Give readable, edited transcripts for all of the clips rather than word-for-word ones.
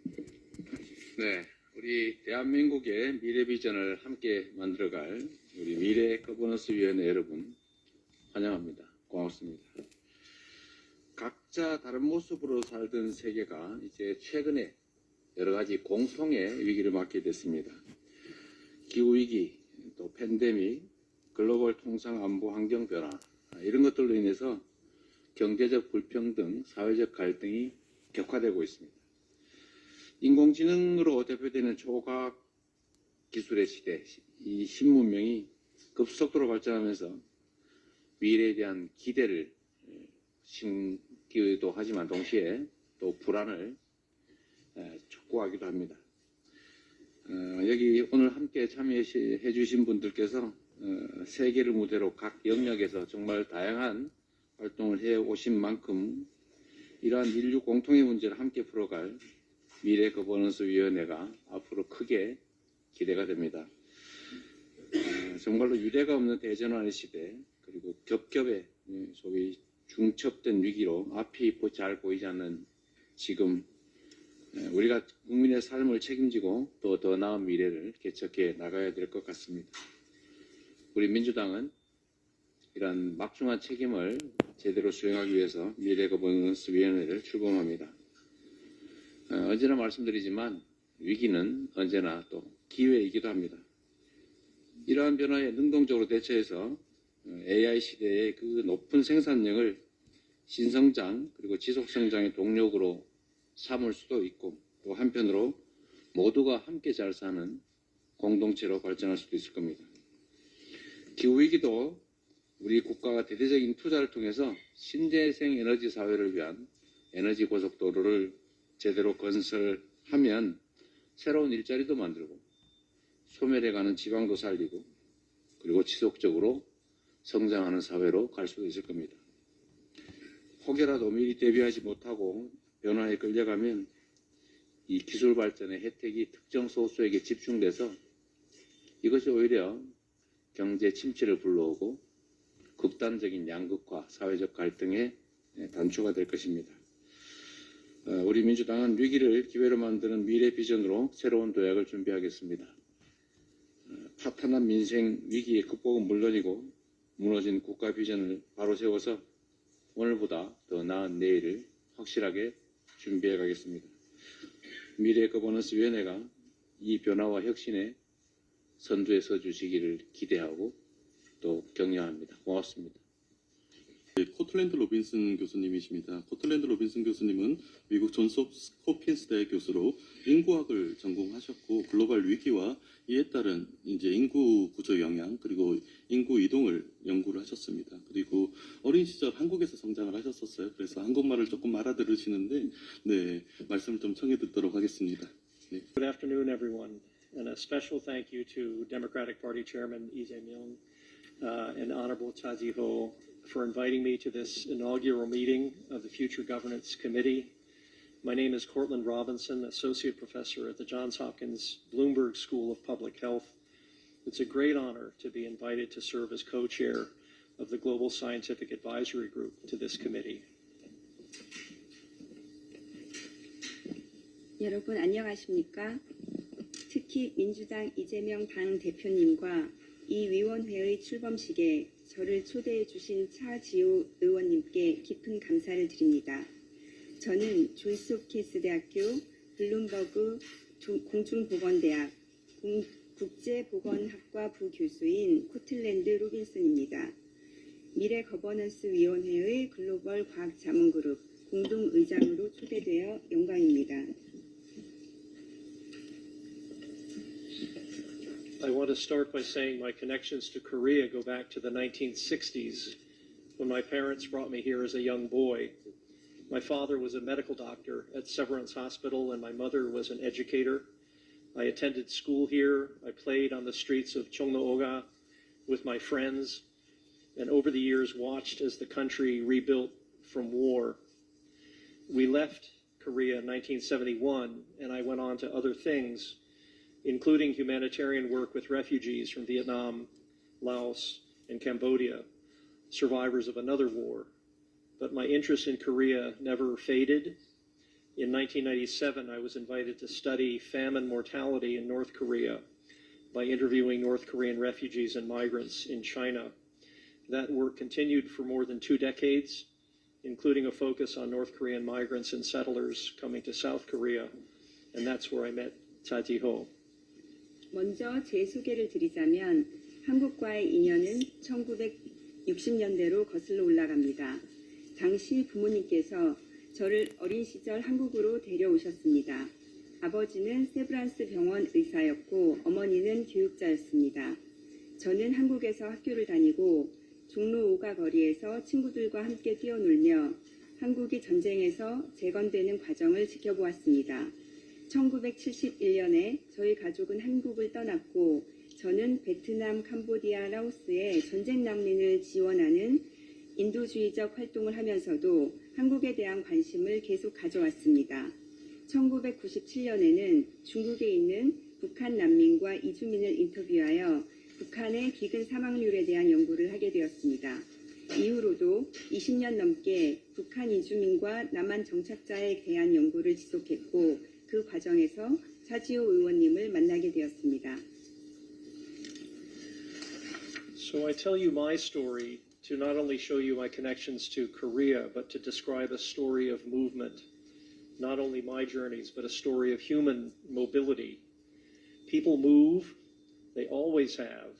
네, 우리 대한민국의 미래 비전을 함께 만들어갈 우리 미래 거버넌스위원회 여러분 환영합니다. 고맙습니다. 각자 다른 모습으로 살던 세계가 이제 최근에 여러 가지 공통의 위기를 맞게 됐습니다. 기후위기, 또 팬데믹, 글로벌 통상 안보 환경 변화 이런 것들로 인해서 경제적 불평등, 사회적 갈등이 격화되고 있습니다. 인공지능으로 대표되는 초과학 기술의 시대, 이 신문명이 급속도로 발전하면서 미래에 대한 기대를 심기도 하지만 동시에 또 불안을 촉구하기도 합니다. 여기 오늘 함께 참여해 주신 분들께서 세계를 무대로 각 영역에서 정말 다양한 활동을 해 오신 만큼 이러한 인류 공통의 문제를 함께 풀어갈 미래 거버넌스 위원회가 앞으로 크게 기대가 됩니다. 정말로 유례가 없는 대전환의 시대, 그리고 겹겹의 소위 중첩된 위기로 앞이 잘 보이지 않는 지금 우리가 국민의 삶을 책임지고 또 더 나은 미래를 개척해 나가야 될 것 같습니다. 우리 민주당은 이런 막중한 책임을 제대로 수행하기 위해서 미래 거버넌스 위원회를 출범합니다. 언제나 말씀드리지만 위기는 언제나 또 기회이기도 합니다. 이러한 변화에 능동적으로 대처해서 AI 시대의 그 높은 생산력을 신성장 그리고 지속성장의 동력으로 삼을 수도 있고, 또 한편으로 모두가 함께 잘 사는 공동체로 발전할 수도 있을 겁니다. 기후위기도 우리 국가가 대대적인 투자를 통해서 신재생 에너지 사회를 위한 에너지 고속도로를 제대로 건설하면 새로운 일자리도 만들고 소멸해가는 지방도 살리고 그리고 지속적으로 성장하는 사회로 갈 수도 있을 겁니다. 혹여라도 미리 대비하지 못하고 변화에 끌려가면 이 기술 발전의 혜택이 특정 소수에게 집중돼서 이것이 오히려 경제 침체를 불러오고 극단적인 양극화, 사회적 갈등의 단초가 될 것입니다. 우리 민주당은 위기를 기회로 만드는 미래 비전으로 새로운 도약을 준비하겠습니다. 파탄한 민생 위기의 극복은 물론이고 무너진 국가 비전을 바로 세워서 오늘보다 더 나은 내일을 확실하게 준비해 가겠습니다. 미래 거버넌스 위원회가 이 변화와 혁신에 선두에 서 주시기를 기대하고 또 격려합니다. 고맙습니다. 네, 코틀랜드 로빈슨 교수님이십니다. 코틀랜드 로빈슨 교수님은 미국 존스 홉킨스 대학 교수로 인구학을 전공하셨고 글로벌 위기와 이에 따른 이제 인구 구조 영향 그리고 인구 이동을 연구를 하셨습니다. 그리고 어린 시절 한국에서 성장을 하셨었어요. 그래서 한국말을 조금 알아들으시는데 네, 말씀을 좀 청해 듣도록 하겠습니다. 네. Good afternoon, everyone, and a special thank you to Democratic Party Chairman Lee Jae-myung and Honorable Cha Ji-ho for inviting me to this inaugural meeting of the Future Governance Committee. My name is Cortland Robinson, Associate Professor at the Johns Hopkins Bloomberg School of Public Health. It's a great honor to be invited to serve as co-chair of the Global Scientific Advisory Group to this committee. 여러분 안녕하십니까? 특히 민주당 이재명 당대표님과 이 위원회의 출범식에 저를 초대해 주신 차지호 의원님께 깊은 감사를 드립니다. 저는 존스 홉킨스 대학교 블룸버그 공중보건대학 국제보건학과 부교수인 코틀랜드 로빈슨입니다. 미래 거버넌스 위원회의 글로벌 과학자문그룹 공동의장으로 초대되어 영광입니다. I want to start by saying my connections to Korea go back to the 1960s when my parents brought me here as a young boy. My father was a medical doctor at Severance Hospital and my mother was an educator. I attended school here. I played on the streets of Cheongno-oga with my friends and over the years watched as the country rebuilt from war. We left Korea in 1971 and I went on to other things, including humanitarian work with refugees from Vietnam, Laos, and Cambodia, survivors of another war. But my interest in Korea never faded. In 1997, I was invited to study famine mortality in North Korea by interviewing North Korean refugees and migrants in China. That work continued for more than 2 decades, including a focus on North Korean migrants and settlers coming to South Korea, and that's where I met Cha Ji-ho. 먼저 제 소개를 드리자면 한국과의 인연은 1960년대로 거슬러 올라갑니다. 당시 부모님께서 저를 어린 시절 한국으로 데려오셨습니다. 아버지는 세브란스 병원 의사였고 어머니는 교육자였습니다. 저는 한국에서 학교를 다니고 종로 5가 거리에서 친구들과 함께 뛰어놀며 한국이 전쟁에서 재건되는 과정을 지켜보았습니다. 1971년에 저희 가족은 한국을 떠났고 저는 베트남, 캄보디아, 라오스의 전쟁 난민을 지원하는 인도주의적 활동을 하면서도 한국에 대한 관심을 계속 가져왔습니다. 1997년에는 중국에 있는 북한 난민과 이주민을 인터뷰하여 북한의 기근 사망률에 대한 연구를 하게 되었습니다. 이후로도 20년 넘게 북한 이주민과 남한 정착자에 대한 연구를 지속했고 그 과정에서 차지호 의원님을 만나게 되었습니다. So I tell you my story to not only show you my connections to Korea, but to describe a story of movement, not only my journeys, but a story of human mobility. People move, they always have.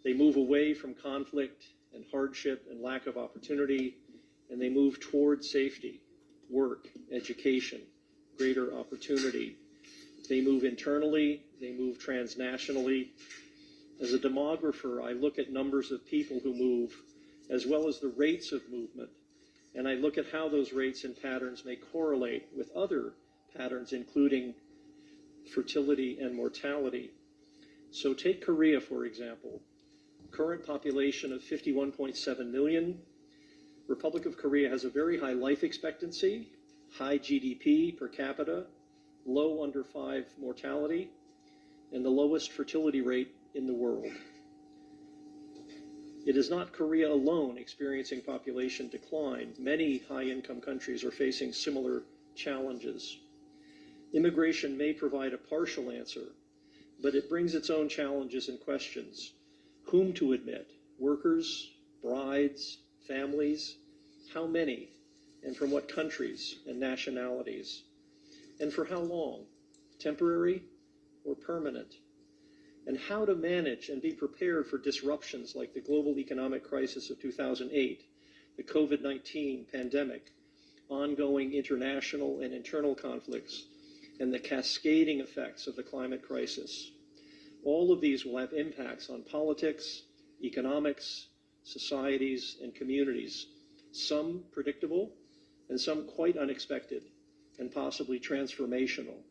They move away from conflict and hardship and lack of opportunity, and they move toward safety, work, education, greater opportunity. They move internally, they move transnationally. As a demographer, I look at numbers of people who move, as well as the rates of movement, and I look at how those rates and patterns may correlate with other patterns, including fertility and mortality. So take Korea, for example. Current population of 51.7 million. Republic of Korea has a very high life expectancy, high GDP per capita, low under 5 mortality, and the lowest fertility rate in the world. It is not Korea alone experiencing population decline. Many high-income countries are facing similar challenges. Immigration may provide a partial answer, but it brings its own challenges and questions. Whom to admit? Workers, brides, families? How many? And from what countries and nationalities? And for how long? Temporary or permanent? And how to manage and be prepared for disruptions like the global economic crisis of 2008, the COVID-19 pandemic, ongoing international and internal conflicts, and the cascading effects of the climate crisis. All of these will have impacts on politics, economics, societies, and communities, some predictable and some quite unexpected and possibly transformational.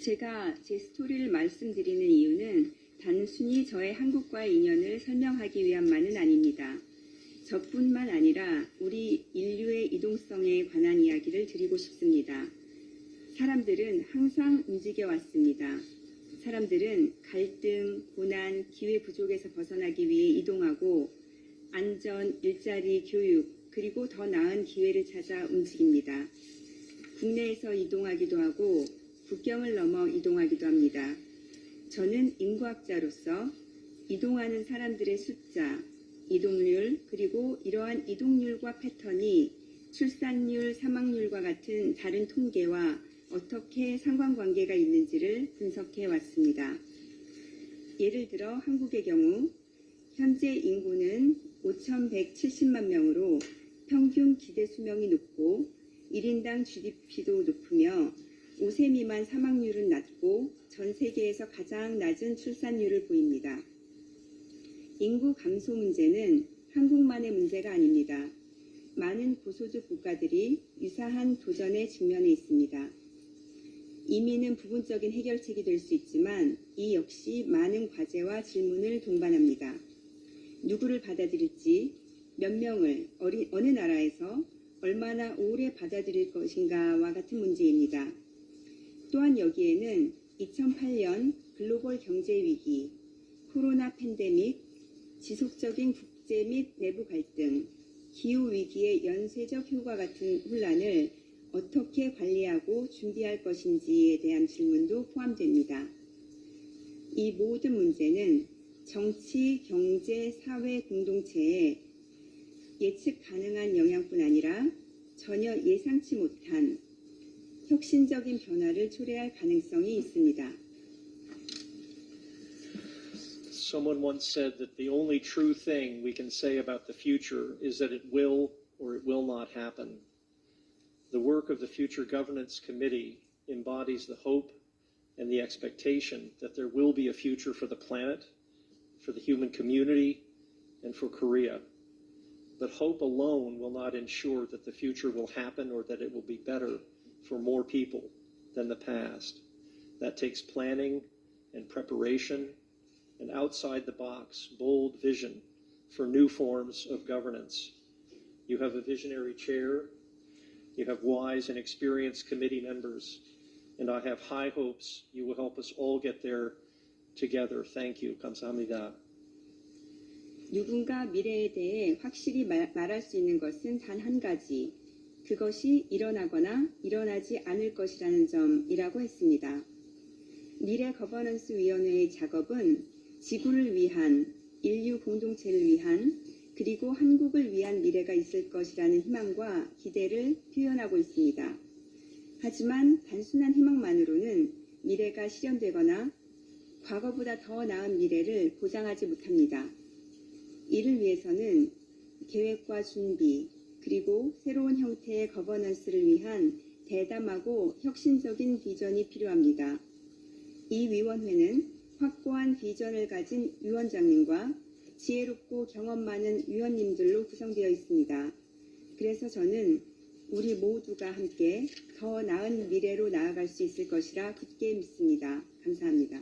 제가 제 스토리를 말씀드리는 이유는 단순히 저의 한국과의 인연을 설명하기 위함만은 아닙니다. 저뿐만 아니라 우리 인류의 이동성에 관한 이야기를 드리고 싶습니다. 사람들은 항상 움직여 왔습니다. 사람들은 갈등, 고난, 기회 부족에서 벗어나기 위해 이동하고 안전, 일자리, 교육, 그리고 더 나은 기회를 찾아 움직입니다. 국내에서 이동하기도 하고 국경을 넘어 이동하기도 합니다. 저는 인구학자로서 이동하는 사람들의 숫자, 이동률, 그리고 이러한 이동률과 패턴이 출산율, 사망률과 같은 다른 통계와 어떻게 상관관계가 있는지를 분석해 왔습니다. 예를 들어 한국의 경우 현재 인구는 5,170만 명으로 평균 기대 수명이 높고 1인당 GDP도 높으며 5세 미만 사망률은 낮고 전 세계에서 가장 낮은 출산율을 보입니다. 인구 감소 문제는 한국만의 문제가 아닙니다. 많은 고소득 국가들이 유사한 도전에 직면해 있습니다. 이민은 부분적인 해결책이 될 수 있지만 이 역시 많은 과제와 질문을 동반합니다. 누구를 받아들일지, 몇 명을 어느 나라에서 얼마나 오래 받아들일 것인가와 같은 문제입니다. 또한 여기에는 2008년 글로벌 경제 위기, 코로나 팬데믹, 지속적인 국제 및 내부 갈등, 기후 위기의 연쇄적 효과 같은 혼란을 어떻게 관리하고 준비할 것인지에 대한 질문도 포함됩니다. 이 모든 문제는 정치, 경제, 사회 공동체에 예측 가능한 영향뿐 아니라 전혀 예상치 못한 혁신적인 변화를 초래할 가능성이 있습니다. Someone once said that the only true thing we can say about the future is that it will or it will not happen. The work of the Future Governance Committee embodies the hope and the expectation that there will be a future for the planet, for the human community, and for Korea. But hope alone will not ensure that the future will happen or that it will be better for more people than the past. That takes planning and preparation and outside the box, bold vision for new forms of governance. You have a visionary chair, you have wise and experienced committee members, and I have high hopes you will help us all get there together. Thank you. 감사합니다. 누군가 미래에 대해 확실히 말할 수 있는 것은 단 한 가지, 그것이 일어나거나 일어나지 않을 것이라는 점이라고 했습니다. 미래 거버넌스 위원회의 작업은 지구를 위한, 인류 공동체를 위한, 그리고 한국을 위한 미래가 있을 것이라는 희망과 기대를 표현하고 있습니다. 하지만 단순한 희망만으로는 미래가 실현되거나 과거보다 더 나은 미래를 보장하지 못합니다. 이를 위해서는 계획과 준비, 그리고 새로운 형태의 거버넌스를 위한 대담하고 혁신적인 비전이 필요합니다. 이 위원회는 확고한 비전을 가진 위원장님과 지혜롭고 경험 많은 위원님들로 구성되어 있습니다. 그래서 저는 우리 모두가 함께 더 나은 미래로 나아갈 수 있을 것이라 굳게 믿습니다. 감사합니다.